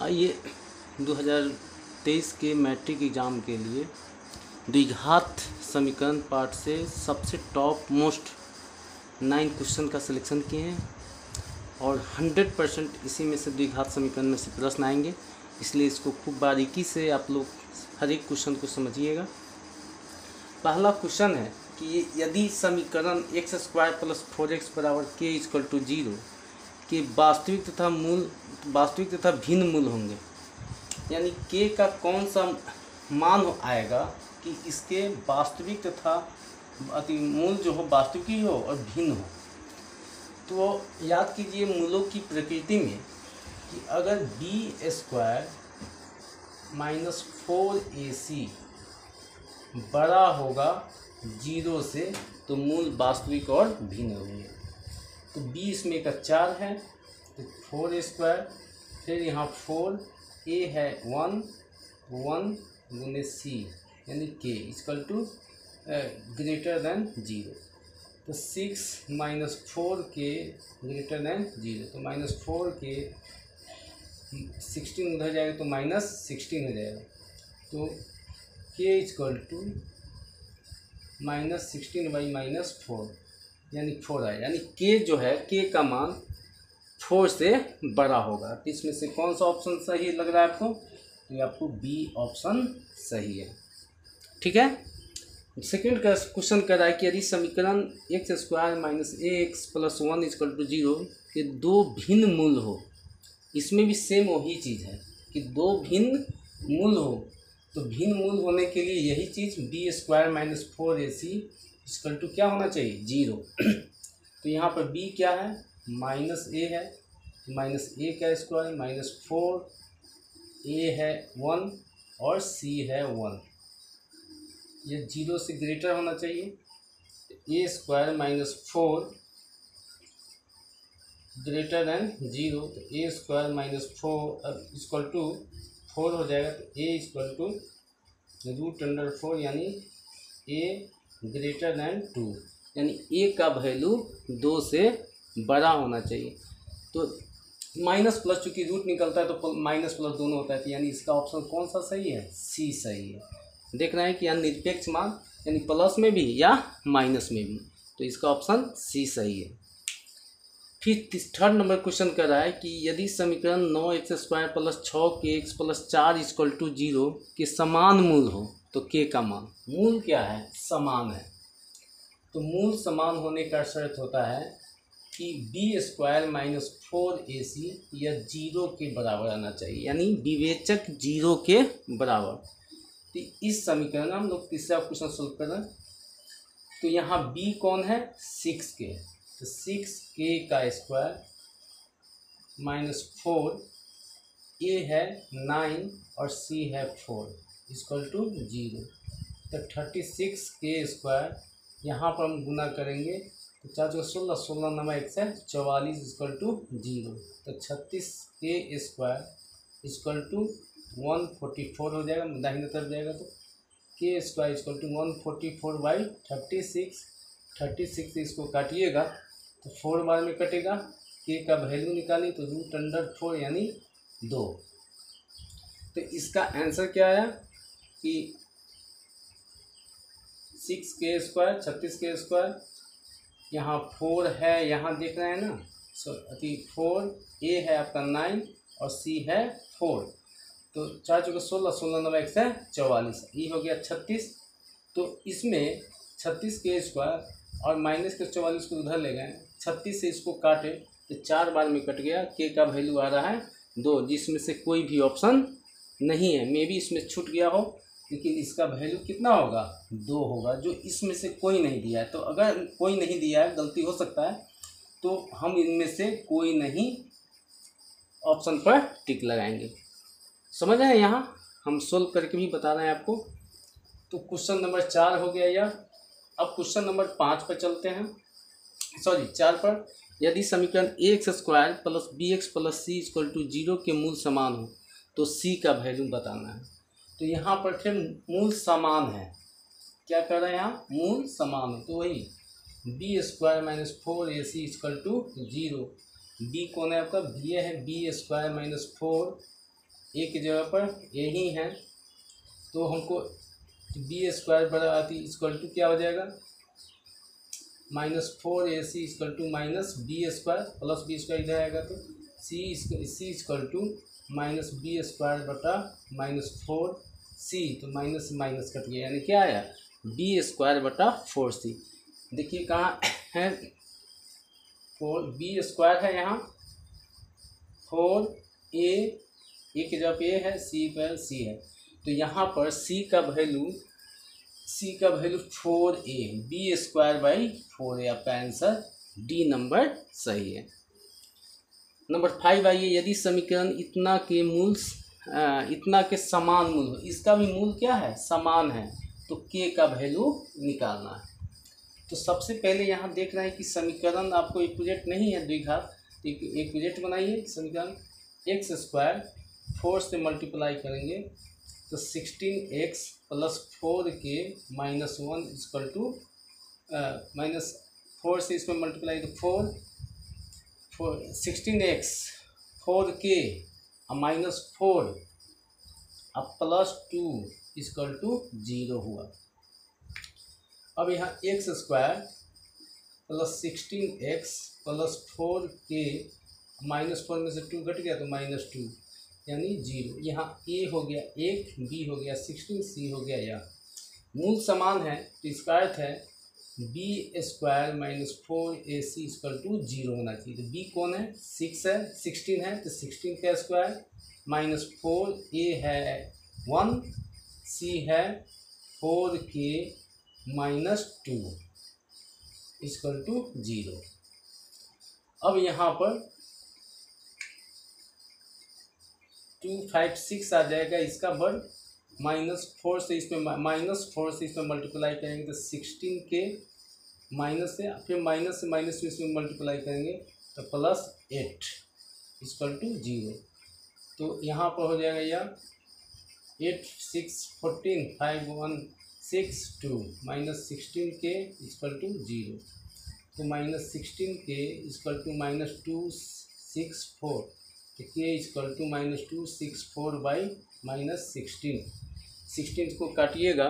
आइए 2023 के matric exam के लिए द्विघात समीकरण पार्ट से सबसे टॉप मोस्ट 9 क्वेश्चन का सिलेक्शन किए हैं और 100% इसी में से द्विघात समीकरण में से प्रश्न आएंगे, इसलिए इसको खूब बारीकी से आप लोग हर एक क्वेश्चन को समझिएगा। पहला क्वेश्चन है कि यदि समीकरण x² + 4x = k = 0 के वास्तविक तथा भिन्न मूल होंगे, यानी k का कौन सा मान आएगा कि इसके वास्तविक तथा मूल जो हो वास्तविक ही हो और भिन्न हो। तो याद कीजिए मूलों की प्रकृति में कि अगर b² - 4ac बड़ा होगा 0 से तो मूल वास्तविक और भिन्न होंगे। तो b इसमें का 4 है तो 4a², फिर यहाँ 4, a है 1 गुने c यानी k = > 0। तो 6 - 4k > 0, तो -4k 16 उधर जाएगा तो -16 हो जाएगा। तो k = -16/-4 यानी 4 आएगा, यानी k जो है k का मान 4 से बड़ा होगा। तो इसमें से कौन सा ऑप्शन सही लग रहा है आपको? तो आपको बी ऑप्शन सही है, ठीक है। सेकंड का क्वेश्चन कर रहा है कि यदि समीकरण x² - ax + 1 = 0 के दो भिन्न मूल हो, इसमें भी सेम वही चीज़ है कि दो भिन्न मूल हो, तो भिन्न मूल होने के लिए यही चीज़ b² - 4ac = क्या होना चाहिए? 0। तो यहाँ पर b क्या है? -a है, -a का स्क्वायर -4a है 1 और c है 1, ये 0 से ग्रेटर होना चाहिए। a² - 4 > 0, तो a² - 4 4 हो जाएगा, तो a = √4 यानी a < 2, यानी a का वैल्यू 2 से बड़ा होना चाहिए। तो माइनस प्लस चूँकि रूट निकलता है तो माइनस प्लस दोनों होता है, तो यानी इसका ऑप्शन कौन सा सही है? सी सही है। देखना है कि यहाँ निरपेक्ष मान यानी प्लस में भी या माइनस में भी, तो इसका ऑप्शन सी सही है। फिर थर्ड नंबर क्वेश्चन कर रहा है कि यदि समीकरण 9x² + 6kx + 4 = 0 के समान मूल हो तो k का मान, मूल क्या है? समान है। तो मूल समान होने का शर्त होता है कि b² - 4ac यह 0 के बराबर आना चाहिए, यानी विवेचक 0 के बराबर। तो इस समीकरण में हम लोग तीसरा क्वेश्चन सोल्व कर रहे हैं। तो यहाँ b कौन है? 6k, तो 6k का स्क्वायर -4, a है 9 और c है 4 = 0। तो 36k² यहाँ पर हम गुना करेंगे तो 4 × 16, 16 × 1 से 44 = 0। तो 36k² = 144 हो जाएगा, दाहिने तरफ जाएगा तो k² = 144/36। 36 इसको काटिएगा तो 4 बार में कटेगा, k का वैल्यू निकाली तो √4 यानी 2। तो इसका आंसर क्या आया कि 6k², 36k², यहाँ 4 है, यहाँ देख रहे हैं ना, 4, a है आपका 9 और c है 4, तो 4 × 16, 16 × 1 से 44, ये हो गया 36। तो इसमें 36k² और -44 को उधर ले गए, 36 से इसको काटे तो 4 बार में कट गया, k का वैल्यू आ रहा है 2, जिसमें से कोई भी ऑप्शन नहीं है। मे भी इसमें छूट गया हो, लेकिन इसका वैल्यू कितना होगा? 2 होगा, जो इसमें से कोई नहीं दिया है। तो अगर कोई नहीं दिया है, गलती हो सकता है, तो हम इनमें से कोई नहीं ऑप्शन पर टिक लगाएंगे। समझ रहे हैं? यहाँ हम सोल्व करके भी बता रहे हैं आपको। तो क्वेश्चन नंबर 4 हो गया यह। अब क्वेश्चन नंबर 5 पर चलते हैं, 4 पर। यदि समीकरण ax² + bx + c = 0 के मूल समान हो तो c का वैल्यू बताना है। तो यहाँ पर फिर मूल समान है, क्या कर रहे हैं यहाँ? मूल समान है, तो वही b² - 4ac = 0। b कौन है आपका? ये है b² - 4 ए की जगह पर ए ही है, तो हमको बी स्क्वायर बराबर इक्वल टू क्या हो जाएगा, -4ac equal to minus B square plus B square इधर आएगा तो C equal to minus B square बटा -4c, तो माइनस माइनस कट गया, यानी क्या आया बी स्क्वायर बटा 4c। देखिए कहाँ है, 4 बी स्क्वायर है यहाँ, 4a की जगह पे है, सी पर सी है, तो यहाँ पर c का value 4a, B square by 4a, आपका आंसर डी नंबर सही है। नंबर 5 आइए, यदि समीकरण इतना के समान मूल हो, इसका भी मूल क्या है समान है, तो k का वैल्यू निकालना है। तो सबसे पहले यहाँ देख रहे हैं कि समीकरण आपको इक्विवेलेंट नहीं है द्विघात, इक्विवेलेंट बनाइए। समीकरण एक्स स्क्वायर 4 से मल्टीप्लाई करेंगे तो 16x plus 4k minus 1 equal to -4 से इसमें मल्टीप्लाई तो 16x 4k माइनस 4 अब प्लस 2 इक्वल टू 0 हुआ। अब यहाँ x square plus 16x plus 4k -4 में से 2 घट गया तो -2 यानी 0। यहाँ a हो गया 1, b हो गया 16, c हो गया यह। मूल समान है तो इसका अर्थ है B square minus 4ac equal to 0 होना चाहिए। तो b कौन है 6 है, 16 है तो 16 का स्क्वायर माइनस 4a है 1, c है 4k माइनस 2 इक्वल टू 0। अब यहाँ पर 256 आ जाएगा इसका वर्ग, -4 से इसमें मल्टीप्लाई करेंगे तो 16 के माइनस से फिर माइनस से माइनस में इसमें मल्टीप्लाई करेंगे तो प्लस 8 इक्वल टू 0। तो यहाँ पर हो जाएगा यह 8 6 14 5 1 6 2 -16 के इक्वल टू 0, तो -16 के इक्वल टू -2 6 4, तो के इक्वल टू -2 6 4 बाई -16 को काटिएगा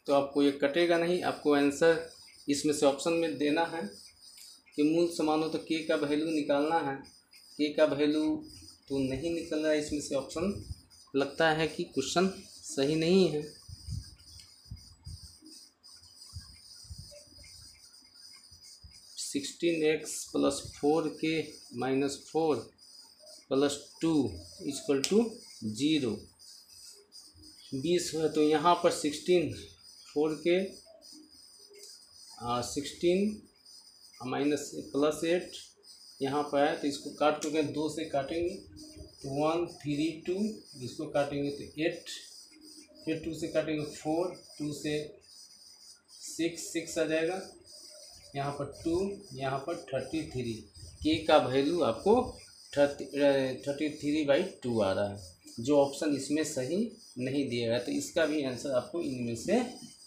तो आपको ये कटेगा नहीं। आपको आंसर इसमें से ऑप्शन में देना है कि मूल समान हो तो के का वैल्यू निकालना है। के का वैल्यू तो नहीं निकल रहा है इसमें से ऑप्शन, लगता है कि क्वेश्चन सही नहीं है। (16x + 4k - 4 + 2 = 0) 20 है तो यहाँ पर 16 4k 16 माइनस +8 यहाँ पर है तो इसको काट चुके हैं, 2 से काटेंगे तो 1 3 2, इसको काटेंगे तो 8, फिर 2 से काटेंगे 4, 2 से 6 आ जाएगा, यहाँ पर 2, यहाँ पर 33। के का वैल्यू आपको 33/2 आ रहा है, जो ऑप्शन इसमें सही नहीं दिया गया, तो इसका भी आंसर आपको इनमें से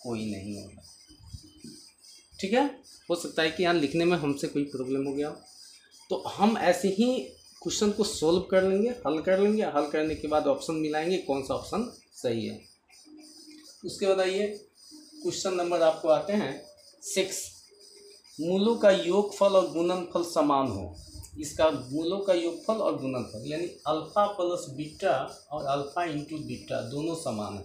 कोई नहीं होगा। ठीक है, हो सकता है कि यहाँ लिखने में हमसे कोई प्रॉब्लम हो गया, तो हम ऐसे ही क्वेश्चन को सोल्व कर लेंगे, हल कर लेंगे। हल करने के बाद ऑप्शन मिलाएंगे कौन सा ऑप्शन सही है। उसके बाद आइए क्वेश्चन नंबर आपको आते हैं 6। मूलों का योगफल और गुणनफल समान हो। इसका मूलों का योगफल और गुणनफल यानी अल्फा प्लस बीटा और अल्फा इंटू बीटा दोनों समान है।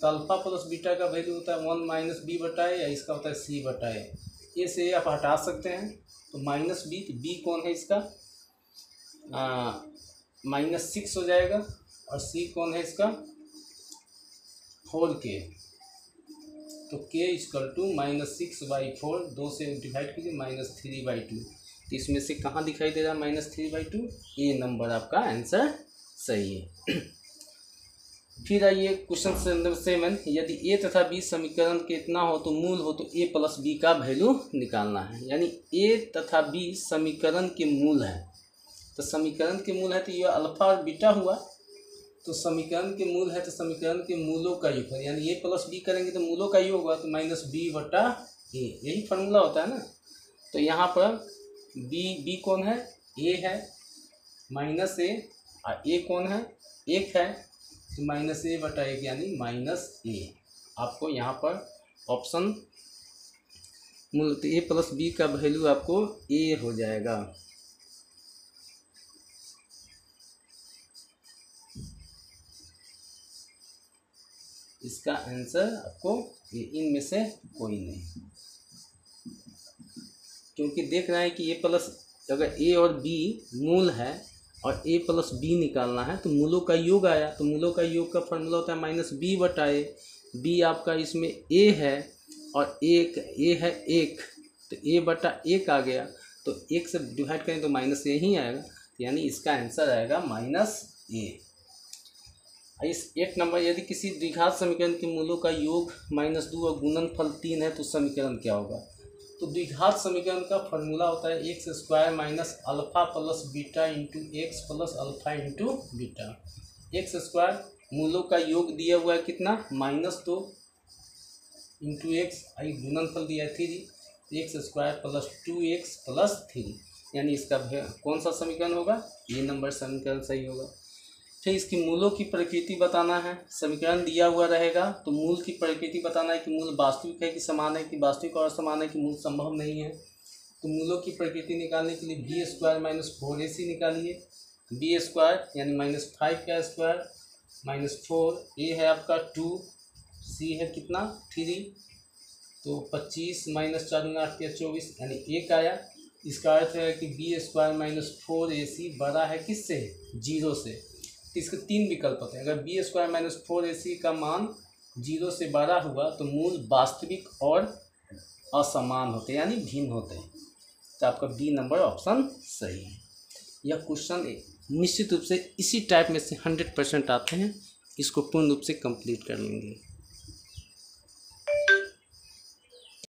तो अल्फा प्लस बीटा का वैल्यू होता है 1 - b बटा ए, या इसका होता है c बटा ए। ए से आप हटा सकते हैं तो -b, तो b कौन है इसका -6 हो जाएगा, और c कौन है इसका 4k, तो k = -6/4, 2 से डिवाइड कीजिए -3/2। तो इसमें से कहाँ दिखाई दे रहा है -3/2? ये नंबर आपका आंसर सही है। फिर आइए क्वेश्चन नंबर 7। यदि a तथा b समीकरण के इतना हो तो मूल हो तो a + b का वैल्यू निकालना है। यानी a तथा b समीकरण के मूल है, तो समीकरण के मूल है तो ये अल्फा और बीटा हुआ, तो समीकरण के मूल है तो समीकरण के मूलों का योग है, यानी a + b करेंगे तो मूलों का योग होगा तो -b/a, यही फार्मूला होता है ना। तो यहाँ पर b कौन है a है, -a और ए कौन है, एक है, तो माइनस ए बटा एक यानी माइनस ए। आपको यहाँ पर ऑप्शन मूलतः ए प्लस बी का वैल्यू आपको ए हो जाएगा। इसका आंसर आपको इनमें से कोई नहीं, क्योंकि देख रहे हैं कि ए प्लस, अगर ए और बी मूल है और ए प्लस बी निकालना है तो मूलों का योग आया, तो मूलों का योग का फॉर्मूला होता है माइनस बी बटा ए। बी आपका इसमें ए है और एक ए है एक, तो ए बटा एक आ गया, तो एक से डिवाइड करें तो माइनस ए ही आएगा, तो यानी इसका आंसर आएगा माइनस ए। इस एक नंबर, यदि किसी द्विघात समीकरण के मूलों का योग -2 और गुणनफल 3 है तो समीकरण क्या होगा। तो द्विघात समीकरण का फॉर्मूला होता है X square minus alpha plus beta into X plus alpha into beta. X square मूलों का योग दिया हुआ है कितना, -2 इंटू एक्स, गुणनफल दिया है 3, x square plus 2x plus 3, यानी इसका कौन सा समीकरण होगा, ये नंबर समीकरण सही होगा। फिर इसकी मूलों की प्रकृति बताना है, समीकरण दिया हुआ रहेगा तो मूल की प्रकृति बताना है कि मूल वास्तविक है कि समान है, कि वास्तविक और समान है, कि मूल संभव नहीं है। तो मूलों की प्रकृति निकालने के लिए बी स्क्वायर माइनस 4ac निकालिए। बी स्क्वायर यानी -5 का स्क्वायर माइनस 4, ए है आपका 2, सी है कितना 3, तो 25 माइनस 4 8 या 24 यानी 1 आया। इसका अर्थ है कि बी स्क्वायर माइनस 4ac बड़ा है किससे, 0 से। तो इसके 3 विकल्प होते हैं, अगर बी स्क्वायर माइनस 4ac का मान 0 से बड़ा हुआ तो मूल वास्तविक और असमान होते हैं यानी भिन्न होते हैं, तो आपका बी नंबर ऑप्शन सही है। यह क्वेश्चन निश्चित रूप से इसी टाइप में से 100% आते हैं, इसको पूर्ण रूप से कंप्लीट कर लेंगे।